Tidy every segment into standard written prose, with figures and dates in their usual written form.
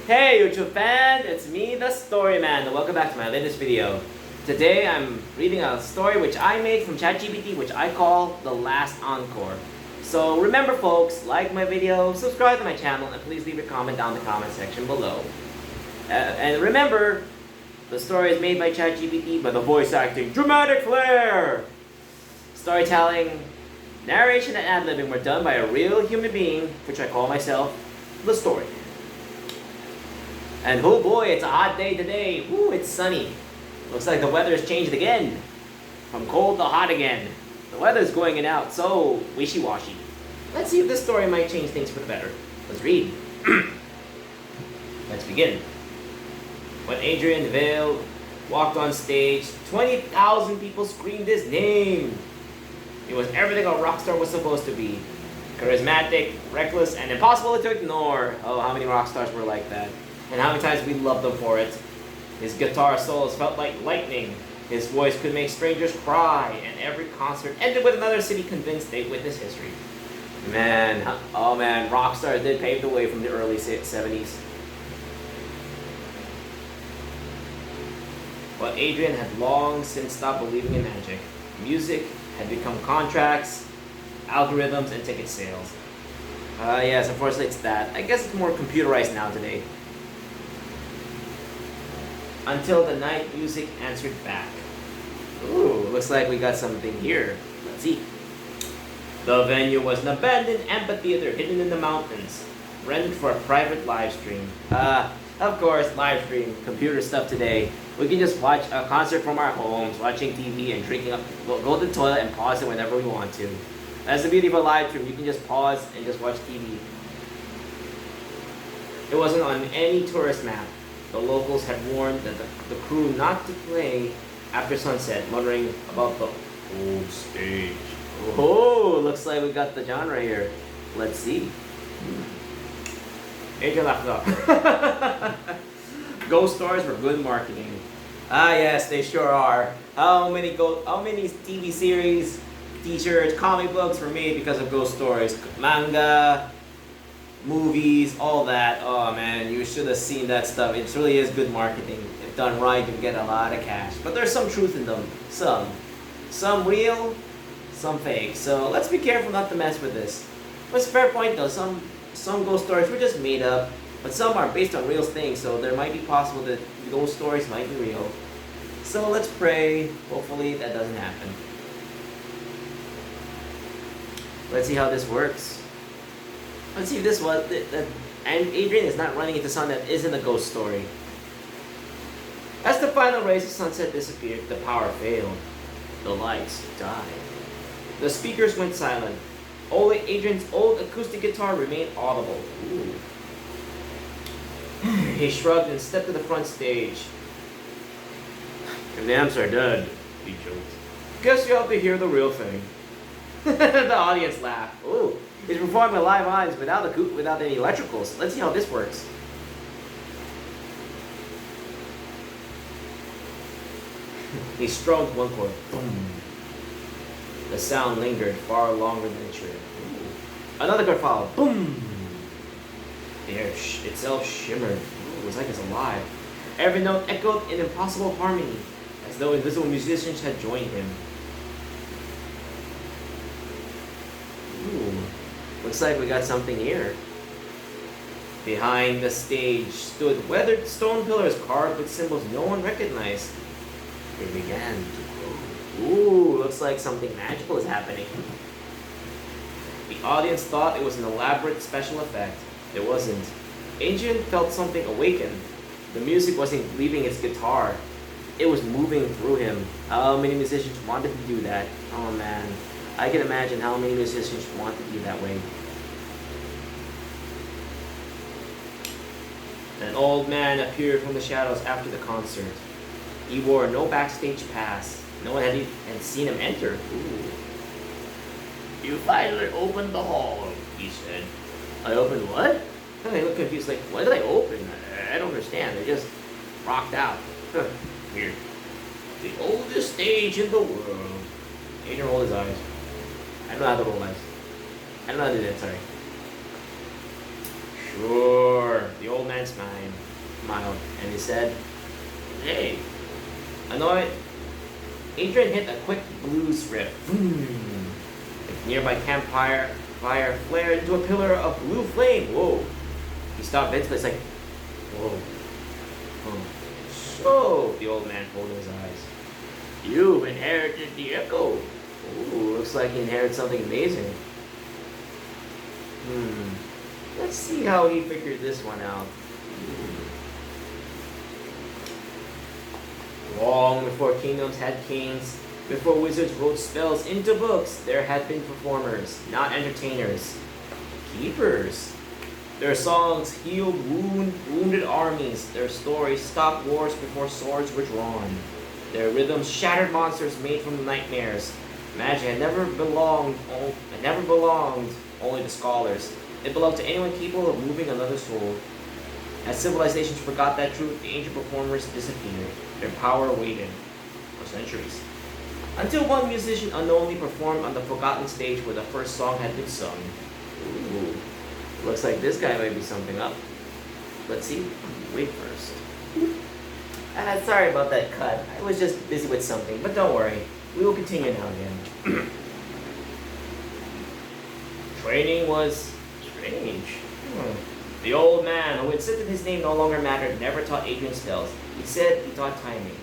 Hey YouTube fan, it's me, the Story Man, and welcome back to my latest video. Today I'm reading a story which I made from Chat GPT, which I call the Last Encore. So remember folks, like my video, subscribe to my channel, and please leave a comment down in the comment section below. And remember, the story is made by Chat GPT, but the voice acting, dramatic flair! Storytelling, narration, and ad-libbing were done by a real human being, which I call myself, the Story Man. And oh boy, it's a hot day today. Ooh, it's sunny. Looks like the weather has changed again. From cold to hot again. The weather's going in and out, so wishy-washy. Let's see if this story might change things for the better. Let's read. Let's begin. When Adrian Vale walked on stage, 20,000 people screamed his name. He was everything a rock star was supposed to be. Charismatic, reckless, and impossible to ignore. Oh, how many rock stars were like that? And how many times we loved him for it. His guitar solos felt like lightning. His voice could make strangers cry, and every concert ended with another city convinced they'd witness history. Man, oh man, rock stars did pave the way from the early 70s. But Adrian had long since stopped believing in magic. Music had become contracts, algorithms, and ticket sales. Yes, unfortunately it's that. I guess it's more computerized now today. Until the night music answered back. Ooh, looks like we got something here. Let's see. The venue was an abandoned amphitheater hidden in the mountains, rented for a private live stream. Of course, live stream, computer stuff today. We can just watch a concert from our homes, watching TV and drinking up, go to the toilet and pause it whenever we want to. That's the beauty of a live stream. You can just pause and just watch TV. It wasn't on any tourist map. The locals had warned the crew not to play after sunset, muttering about the old stage. Oh, looks like we got the genre here. Let's see. Adrian laughed up. Ghost stories were good marketing. Ah, yes, they sure are. How many TV series, T-shirts, comic books were made because of ghost stories? Manga, movies, all that. Oh man, you should have seen that stuff. It really is good marketing. If done right, you get a lot of cash. But there's some truth in them. Some real, some fake. So let's be careful not to mess with this. But it's a fair point though. Some ghost stories were just made up, but some are based on real things. So there might be possible that ghost stories might be real. So let's pray. Hopefully that doesn't happen. Let's see how this works. Let's see if this was and Adrian is not running into something that isn't a ghost story. As the final rays of sunset disappeared, the power failed. The lights died. The speakers went silent. Only Adrian's old acoustic guitar remained audible. Ooh. He shrugged and stepped to the front stage. The amps are dead, he joked. Guess you have to hear the real thing. The audience laughed. Ooh. He's performing with live eyes without any electricals. Let's see how this works. He strummed one chord. Boom. The sound lingered far longer than it should. Another chord followed. Boom. The air itself shimmered. Ooh, it was like it's alive. Every note echoed in impossible harmony, as though invisible musicians had joined him. Ooh. Looks like we got something here. Behind the stage stood weathered stone pillars carved with symbols no one recognized. They began to glow. Ooh, looks like something magical is happening. The audience thought it was an elaborate special effect. It wasn't. Adrian felt something awaken. The music wasn't leaving his guitar. It was moving through him. How many musicians wanted to do that? Oh man. I can imagine how many musicians want to be that way. An old man appeared from the shadows after the concert. He wore no backstage pass. No one had seen him enter. Ooh. You finally opened the hall, he said. I opened what? I looked confused, like, what did I open? I don't understand. They just rocked out. Weird. The oldest stage in the world. Adrian rolled his eyes. I don't know how to roll eyes. I don't know how to do that, sorry. Sure, the old man smiled. smiled, and he said, "Hey." Annoyed, Adrian hit a quick blues riff. The nearby campfire flared into a pillar of blue flame. Whoa. He stopped mentally. It's like, whoa. Oh. So, the old man folded his eyes. You inherited the echo. Ooh, looks like he inherited something amazing. Let's see how he figured this one out. Long before kingdoms had kings, before wizards wrote spells into books, there had been performers, not entertainers. Keepers. Their songs healed wounded armies. Their stories stopped wars before swords were drawn. Their rhythms shattered monsters made from nightmares. Magic had never belonged only to scholars. It belonged to anyone capable of moving another soul. As civilizations forgot that truth, the ancient performers disappeared. Their power waited for centuries. Until one musician unknowingly performed on the forgotten stage where the first song had been sung. Ooh. Looks like this guy might be something up. Let's see. Wait first. Sorry about that cut. I was just busy with something, but don't worry. We will continue now again. Training was strange. The old man, who insisted his name no longer mattered, never taught Adrian spells. He said he taught timing.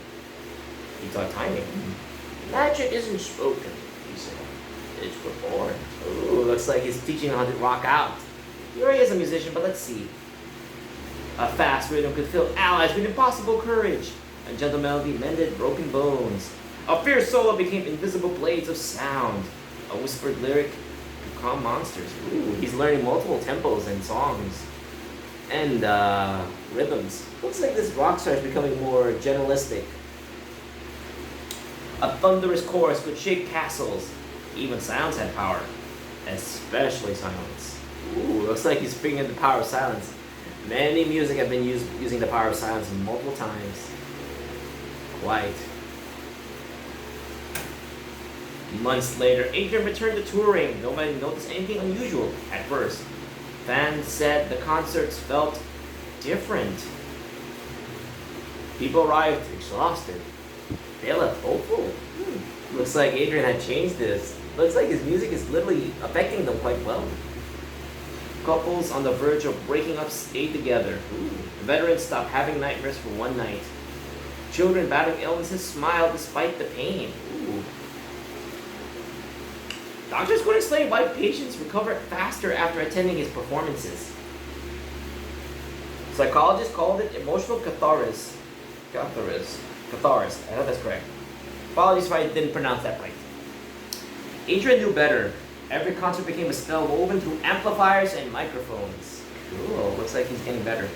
He taught timing? Magic isn't spoken, he said. It's performed. Ooh, looks like he's teaching how to rock out. He already is a musician, but let's see. A fast rhythm could fill allies with impossible courage. A gentle melody mended broken bones. A fierce solo became invisible blades of sound. A whispered lyric could calm monsters. Ooh, he's learning multiple tempos and songs. And rhythms. Looks like this rock star is becoming more generalistic. A thunderous chorus could shake castles. Even silence had power. Especially silence. Ooh, looks like he's figuring the power of silence. Many music have been using the power of silence multiple times. Quite. Months later, Adrian returned to touring. Nobody noticed anything unusual at first. Fans said the concerts felt different. People arrived exhausted. They left hopeful. Looks like Adrian had changed this. Looks like his music is literally affecting them quite well. Couples on the verge of breaking up stayed together. Veterans stopped having nightmares for one night. Children battling illnesses smiled despite the pain. Doctors couldn't explain why patients recovered faster after attending his performances. Psychologists called it emotional catharsis. Catharsis. I hope that's correct. Apologies if I didn't pronounce that right. Adrian knew better. Every concert became a spell woven through amplifiers and microphones. Cool, looks like he's getting better.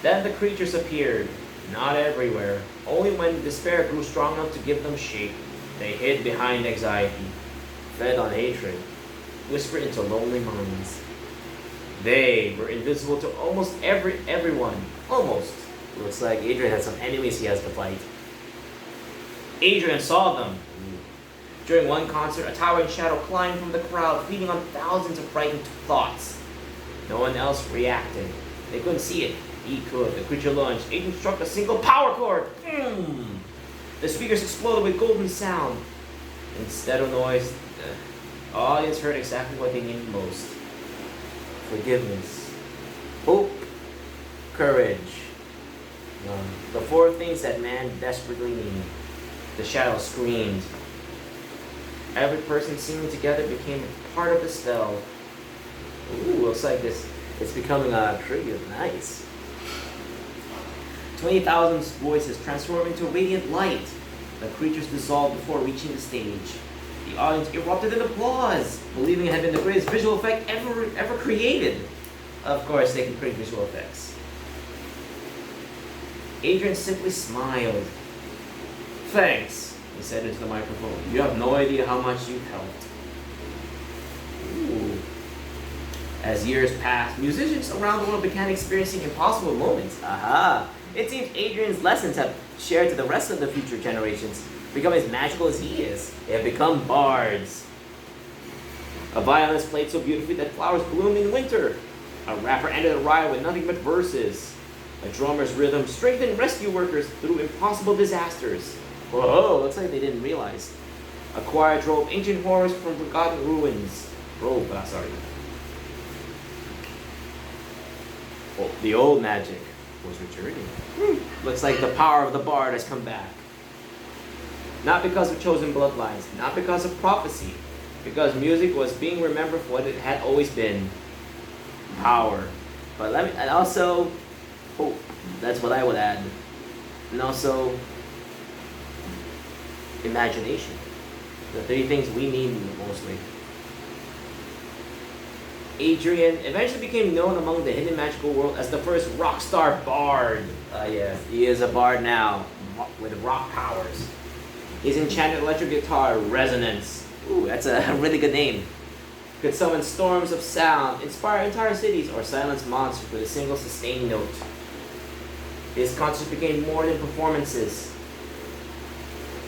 Then the creatures appeared. Not everywhere. Only when despair grew strong enough to give them shape. They hid behind anxiety, fed on hatred, whispered into lonely minds. They were invisible to almost everyone. Almost. Looks like Adrian had some enemies he has to fight. Adrian saw them. During one concert, a towering shadow climbed from the crowd, feeding on thousands of frightened thoughts. No one else reacted. They couldn't see it. He could. The creature lunged. Adrian struck a single power chord. The speakers exploded with golden sound. Instead of noise, the audience heard exactly what they needed most. Forgiveness. Hope. Courage. The four things that man desperately needs. The shadow screamed. Every person singing together became part of the spell. Ooh, looks like it's becoming a tribute. Nice. 20,000 voices transformed into radiant light. The creatures dissolved before reaching the stage. The audience erupted in applause, believing it had been the greatest visual effect ever created. Of course, they can create visual effects. Adrian simply smiled. Thanks, he said into the microphone. You have no idea how much you've helped. Ooh. As years passed, musicians around the world began experiencing impossible moments. Aha! It seems Adrian's lessons have shared to the rest of the future generations, become as magical as he is. They have become bards. A violinist played so beautifully that flowers bloomed in winter. A rapper ended a riot with nothing but verses. A drummer's rhythm strengthened rescue workers through impossible disasters. Whoa, looks like they didn't realize. A choir drove ancient horrors from forgotten ruins. Sorry. Oh, the old magic was returning. Looks like the power of the bard has come back. Not because of chosen bloodlines, not because of prophecy, because music was being remembered for what it had always been. Power. But and also hope. That's what I would add. And also imagination. The three things we need mostly. Adrian eventually became known among the hidden magical world as the first rock star bard. Yes, he is a bard now with rock powers. His enchanted electric guitar, Resonance. Ooh, that's a really good name. Could summon storms of sound, inspire entire cities, or silence monsters with a single sustained note. His concerts became more than performances.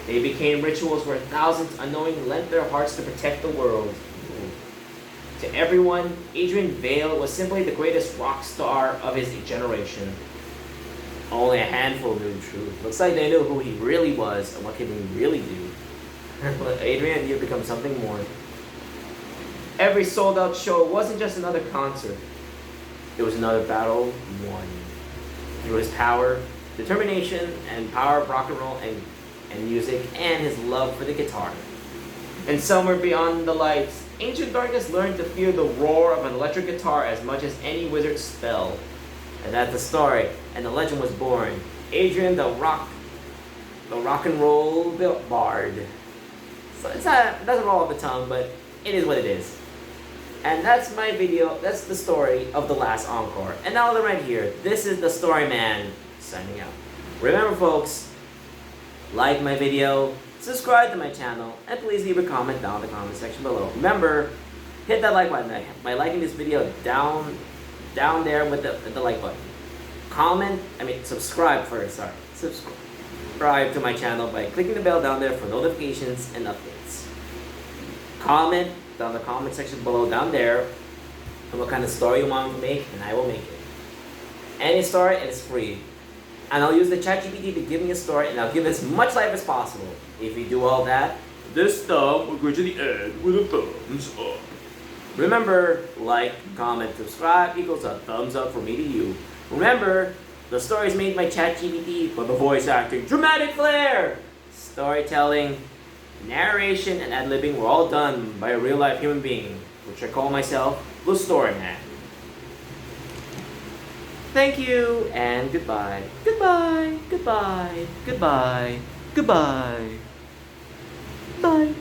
They became rituals where thousands unknowingly lent their hearts to protect the world. Ooh. To everyone, Adrian Vale was simply the greatest rock star of his generation. Only a handful knew the truth. Looks like they knew who he really was and what can he really do. But Adrian, you've become something more. Every sold-out show wasn't just another concert. It was another battle won. Through his power, determination, and power of rock and roll and music, and his love for the guitar. And somewhere beyond the lights, ancient darkness learned to fear the roar of an electric guitar as much as any wizard's spell. And that's the story, and the legend was born. Adrian, the rock and roll bard. So it doesn't roll off the tongue, but it is what it is. And that's my video. That's the story of The Last Encore. And now they're right here. This is the Story Man signing out. Remember, folks, like my video, subscribe to my channel, and please leave a comment down in the comment section below. Remember, hit that like button by liking this video down there with the like button. Subscribe first. Sorry, subscribe to my channel by clicking the bell down there for notifications and updates. Comment down the comment section below down there and what kind of story you want me to make, and I will make it. Any story, and it's free. And I'll use the Chat GPT to give me a story, and I'll give it as much life as possible. If you do all that, this thumb will go to the end with a thumbs up. Remember, like, comment, subscribe equals a thumbs up from me to you. Remember, the story is made by Chat GPT, but the voice acting, dramatic flair, storytelling, narration, and adlibbing were all done by a real-life human being, which I call myself the Story Man. Thank you, and goodbye. Goodbye, goodbye, goodbye, goodbye. Bye.